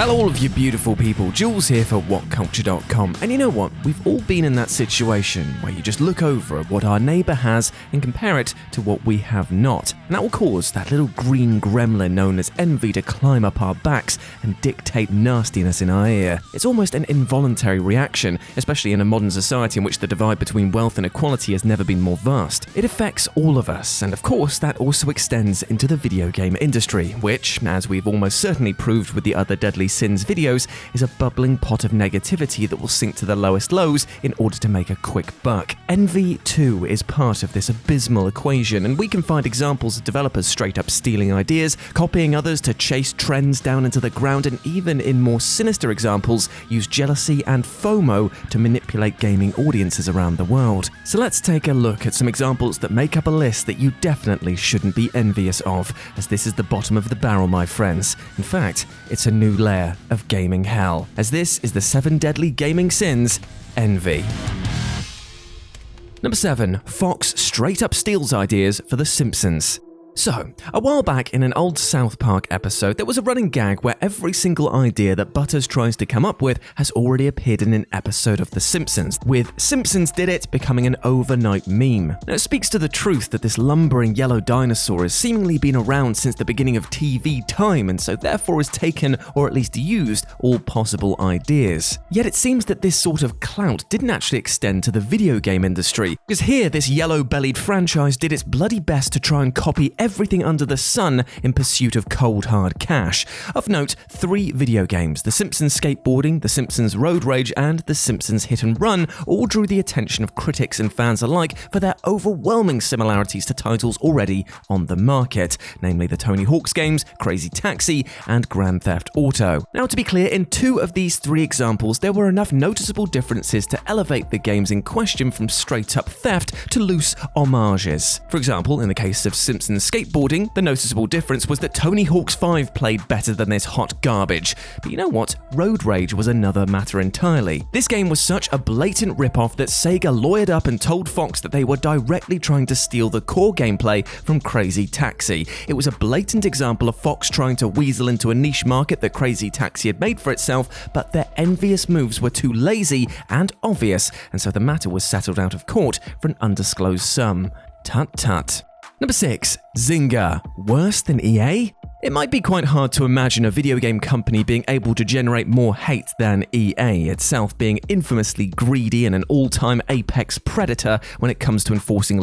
Hello all of you beautiful people, Jules here for WhatCulture.com. And you know what, we've all been in that situation where you just look over at what our neighbour has and compare it to what we have not. And that will cause that little green gremlin known as envy to climb up our backs and dictate nastiness in our ear. It's almost an involuntary reaction, especially in a modern society in which the divide between wealth and equality has never been more vast. It affects all of us, and of course that also extends into the video game industry, which, as we've almost certainly proved with the other Deadly Sins videos, is a bubbling pot of negativity that will sink to the lowest lows in order to make a quick buck. Envy, too, is part of this abysmal equation, and we can find examples of developers straight up stealing ideas, copying others to chase trends down into the ground, and even in more sinister examples, use jealousy and FOMO to manipulate gaming audiences around the world. So let's take a look at some examples that make up a list that you definitely shouldn't be envious of, as this is the bottom of the barrel, my friends. In fact, it's a new layer of gaming hell, as this is the 7 deadly gaming sins: envy. Number 7. Fox straight up steals ideas for The Simpsons. So, a while back in an old South Park episode, there was a running gag where every single idea that Butters tries to come up with has already appeared in an episode of The Simpsons, with Simpsons Did It becoming an overnight meme. Now, it speaks to the truth that this lumbering yellow dinosaur has seemingly been around since the beginning of TV time, and so therefore has taken, or at least used, all possible ideas. Yet it seems that this sort of clout didn't actually extend to the video game industry, because here this yellow-bellied franchise did its bloody best to try and copy everything under the sun in pursuit of cold hard cash. Of note, 3 video games, The Simpsons Skateboarding, The Simpsons Road Rage, and The Simpsons Hit and Run, all drew the attention of critics and fans alike for their overwhelming similarities to titles already on the market, namely the Tony Hawk's games, Crazy Taxi, and Grand Theft Auto. Now, to be clear, in 2 of these 3 examples, there were enough noticeable differences to elevate the games in question from straight-up theft to loose homages. For example, in the case of Simpsons Skateboarding, the noticeable difference was that Tony Hawk's 5 played better than this hot garbage. But you know what? Road Rage was another matter entirely. This game was such a blatant rip-off that Sega lawyered up and told Fox that they were directly trying to steal the core gameplay from Crazy Taxi. It was a blatant example of Fox trying to weasel into a niche market that Crazy Taxi had made for itself, but their envious moves were too lazy and obvious, and so the matter was settled out of court for an undisclosed sum. Tut tut. Number 6. Zynga. Worse than EA? It might be quite hard to imagine a video game company being able to generate more hate than EA, itself being infamously greedy and an all-time apex predator when it comes to enforcing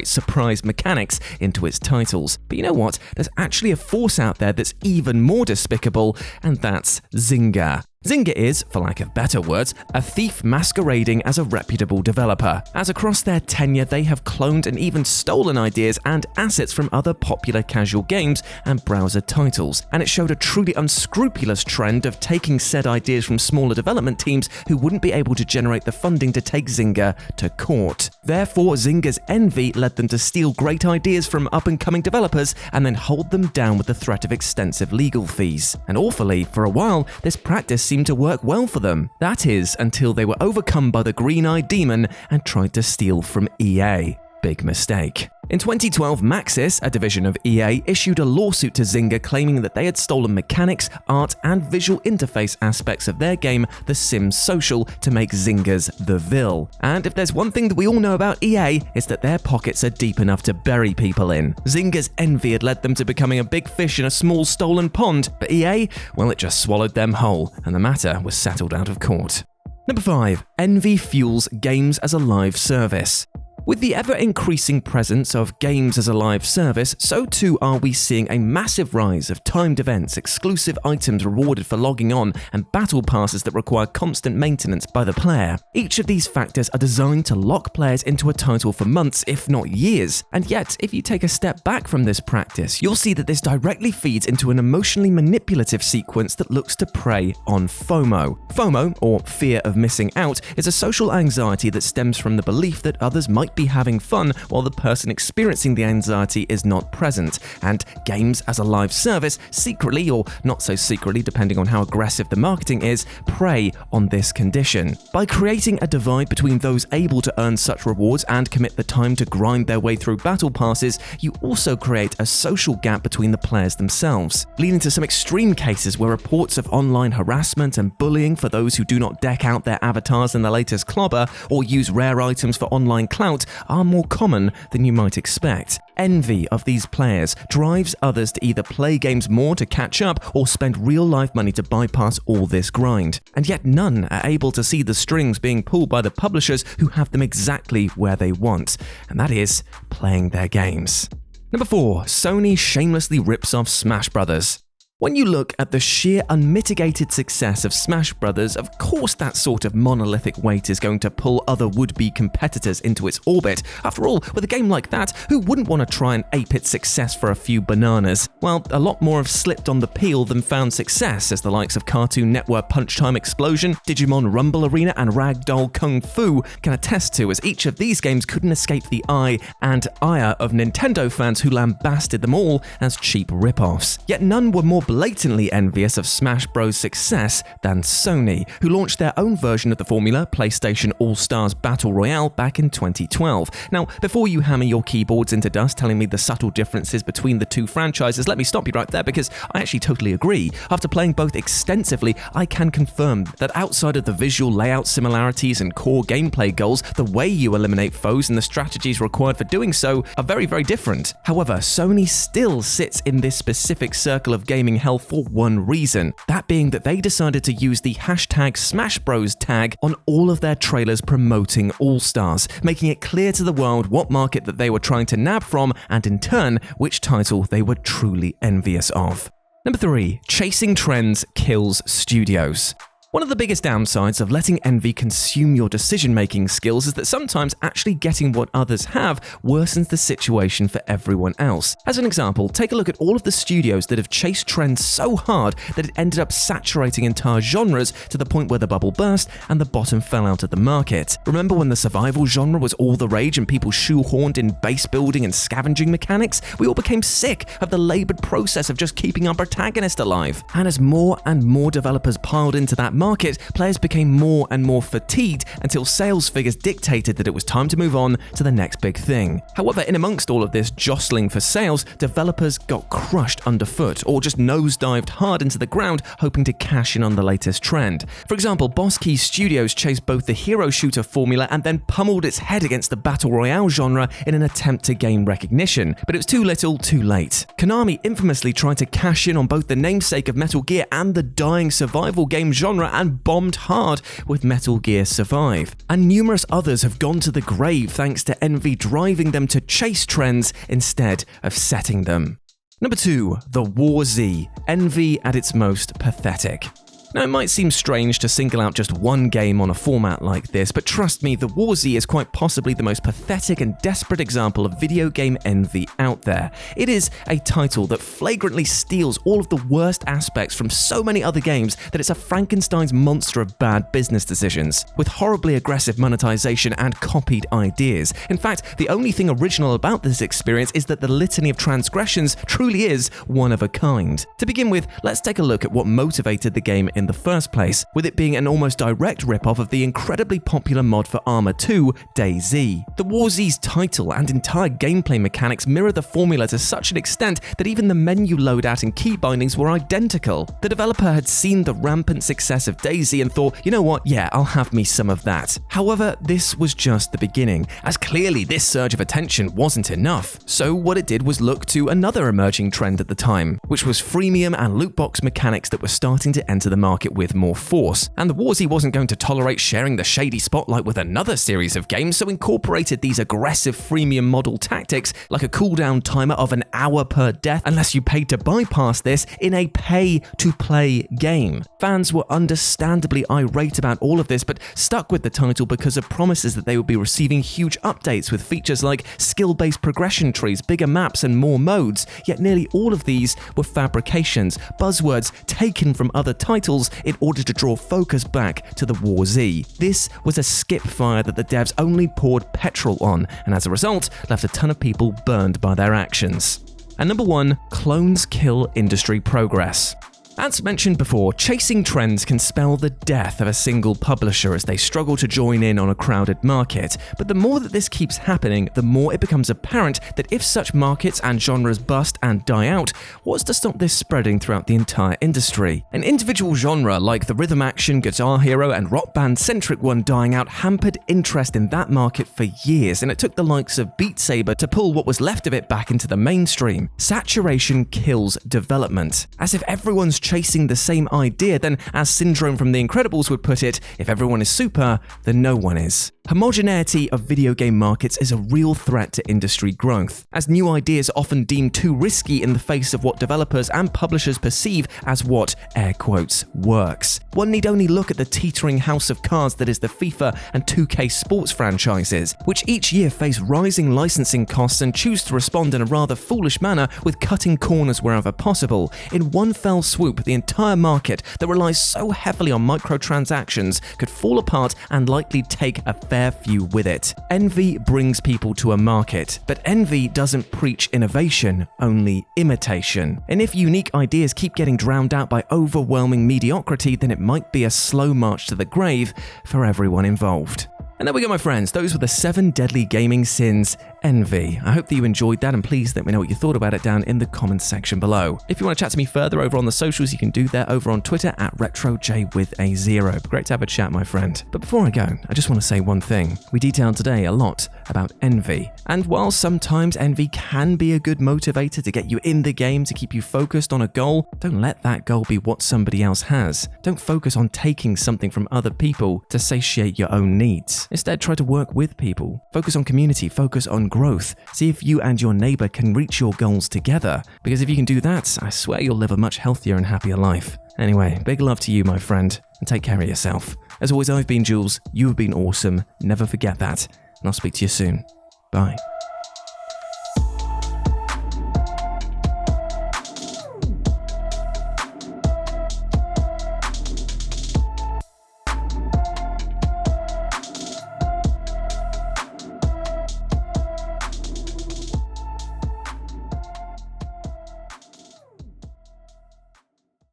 surprise mechanics into its titles. But you know what? There's actually a force out there that's even more despicable, and that's Zynga. Zynga is, for lack of better words, a thief masquerading as a reputable developer, as across their tenure they have cloned and even stolen ideas and assets from other popular casual games and browser titles, and it showed a truly unscrupulous trend of taking said ideas from smaller development teams who wouldn't be able to generate the funding to take Zynga to court. Therefore, Zynga's envy led them to steal great ideas from up-and-coming developers and then hold them down with the threat of extensive legal fees. And awfully, for a while, this practice seemed to work well for them. That is, until they were overcome by the green-eyed demon and tried to steal from EA. Big mistake. In 2012, Maxis, a division of EA, issued a lawsuit to Zynga claiming that they had stolen mechanics, art, and visual interface aspects of their game, The Sims Social, to make Zynga's The Ville. And if there's one thing that we all know about EA, it's that their pockets are deep enough to bury people in. Zynga's envy had led them to becoming a big fish in a small stolen pond, but EA, well, it just swallowed them whole, and the matter was settled out of court. Number 5. Envy fuels games as a live service. With the ever-increasing presence of games as a live service, so too are we seeing a massive rise of timed events, exclusive items rewarded for logging on, and battle passes that require constant maintenance by the player. Each of these factors are designed to lock players into a title for months, if not years. And yet, if you take a step back from this practice, you'll see that this directly feeds into an emotionally manipulative sequence that looks to prey on FOMO. FOMO, or fear of missing out, is a social anxiety that stems from the belief that others might might be having fun while the person experiencing the anxiety is not present, and games as a live service secretly, or not so secretly depending on how aggressive the marketing is, prey on this condition. By creating a divide between those able to earn such rewards and commit the time to grind their way through battle passes, you also create a social gap between the players themselves, leading to some extreme cases where reports of online harassment and bullying for those who do not deck out their avatars in the latest clobber or use rare items for online clout are more common than you might expect. Envy of these players drives others to either play games more to catch up or spend real-life money to bypass all this grind. And yet none are able to see the strings being pulled by the publishers who have them exactly where they want, and that is playing their games. Number 4. Sony shamelessly rips off Smash Brothers. When you look at the sheer unmitigated success of Smash Brothers, of course that sort of monolithic weight is going to pull other would-be competitors into its orbit. After all, with a game like that, who wouldn't want to try and ape its success for a few bananas? Well, a lot more have slipped on the peel than found success, as the likes of Cartoon Network Punch Time Explosion, Digimon Rumble Arena and Ragdoll Kung Fu can attest to, as each of these games couldn't escape the eye and ire of Nintendo fans who lambasted them all as cheap rip-offs. Yet none were more blatantly envious of Smash Bros' success than Sony, who launched their own version of the formula, PlayStation All-Stars Battle Royale, back in 2012. Now, before you hammer your keyboards into dust telling me the subtle differences between the two franchises, let me stop you right there because I actually totally agree. After playing both extensively, I can confirm that outside of the visual layout similarities and core gameplay goals, the way you eliminate foes and the strategies required for doing so are very, very different. However, Sony still sits in this specific circle of gaming hell for one reason, that being that they decided to use the hashtag #SmashBros tag on all of their trailers promoting All-Stars, making it clear to the world what market that they were trying to nab from and in turn, which title they were truly envious of. Number 3. Chasing trends kills studios. One of the biggest downsides of letting envy consume your decision-making skills is that sometimes actually getting what others have worsens the situation for everyone else. As an example, take a look at all of the studios that have chased trends so hard that it ended up saturating entire genres to the point where the bubble burst and the bottom fell out of the market. Remember when the survival genre was all the rage and people shoehorned in base building and scavenging mechanics? We all became sick of the labored process of just keeping our protagonist alive. And as more and more developers piled into that market, players became more and more fatigued until sales figures dictated that it was time to move on to the next big thing. However, in amongst all of this jostling for sales, developers got crushed underfoot or just nosedived hard into the ground hoping to cash in on the latest trend. For example, Boss Key Studios chased both the hero shooter formula and then pummeled its head against the battle royale genre in an attempt to gain recognition, but it was too little, too late. Konami infamously tried to cash in on both the namesake of Metal Gear and the dying survival game genre and bombed hard with Metal Gear Survive. And numerous others have gone to the grave thanks to envy driving them to chase trends instead of setting them. Number 2. The War Z. Envy at its most pathetic. Now, it might seem strange to single out just one game on a format like this, but trust me, The War Z is quite possibly the most pathetic and desperate example of video game envy out there. It is a title that flagrantly steals all of the worst aspects from so many other games that it's a Frankenstein's monster of bad business decisions, with horribly aggressive monetization and copied ideas. In fact, the only thing original about this experience is that the litany of transgressions truly is one of a kind. To begin with, let's take a look at what motivated the game in the first place, with it being an almost direct rip-off of the incredibly popular mod for Arma 2, DayZ. The War Z's title and entire gameplay mechanics mirror the formula to such an extent that even the menu loadout and key bindings were identical. The developer had seen the rampant success of DayZ and thought, you know what, yeah, I'll have me some of that. However, this was just the beginning, as clearly this surge of attention wasn't enough. So what it did was look to another emerging trend at the time, which was freemium and loot box mechanics that were starting to enter the market with more force. And the War Z wasn't going to tolerate sharing the shady spotlight with another series of games, so incorporated these aggressive freemium model tactics like a cooldown timer of an hour per death unless you paid to bypass this in a pay-to-play game. Fans were understandably irate about all of this, but stuck with the title because of promises that they would be receiving huge updates with features like skill-based progression trees, bigger maps, and more modes. Yet nearly all of these were fabrications, buzzwords taken from other titles Incredibles in order to draw focus back to the War Z. This was a skip fire that the devs only poured petrol on, and as a result, left a ton of people burned by their actions. And number 1, clones kill industry progress. As mentioned before, chasing trends can spell the death of a single publisher as they struggle to join in on a crowded market, but the more that this keeps happening, the more it becomes apparent that if such markets and genres bust and die out, what's to stop this spreading throughout the entire industry? An individual genre like the rhythm action, guitar hero, and rock band-centric one dying out hampered interest in that market for years, and it took the likes of Beat Saber to pull what was left of it back into the mainstream. Saturation kills development. As if everyone's chasing the same idea, then as Syndrome from The Incredibles would put it, if everyone is super, then no one is. Homogeneity of video game markets is a real threat to industry growth, as new ideas are often deemed too risky in the face of what developers and publishers perceive as what, air quotes, works. One need only look at the teetering house of cards that is the FIFA and 2K sports franchises, which each year face rising licensing costs and choose to respond in a rather foolish manner with cutting corners wherever possible. In one fell swoop, the entire market that relies so heavily on microtransactions could fall apart and likely take a fair few with it. Envy brings people to a market, but envy doesn't preach innovation, only imitation. And if unique ideas keep getting drowned out by overwhelming mediocrity, then it might be a slow march to the grave for everyone involved. And there we go, my friends. Those were the 7 deadly gaming sins. Envy. I hope that you enjoyed that, and please let me know what you thought about it down in the comments section below. If you want to chat to me further over on the socials, you can do that over on Twitter at RetroJ0. Great to have a chat, my friend. But before I go, I just want to say one thing. We detailed today a lot about envy. And while sometimes envy can be a good motivator to get you in the game, to keep you focused on a goal, don't let that goal be what somebody else has. Don't focus on taking something from other people to satiate your own needs. Instead, try to work with people. Focus on community, focus on growth. See if you and your neighbor can reach your goals together. Because if you can do that, I swear you'll live a much healthier and happier life. Anyway, big love to you, my friend, and take care of yourself. As always, I've been Jules. You have been awesome. Never forget that. And I'll speak to you soon. Bye.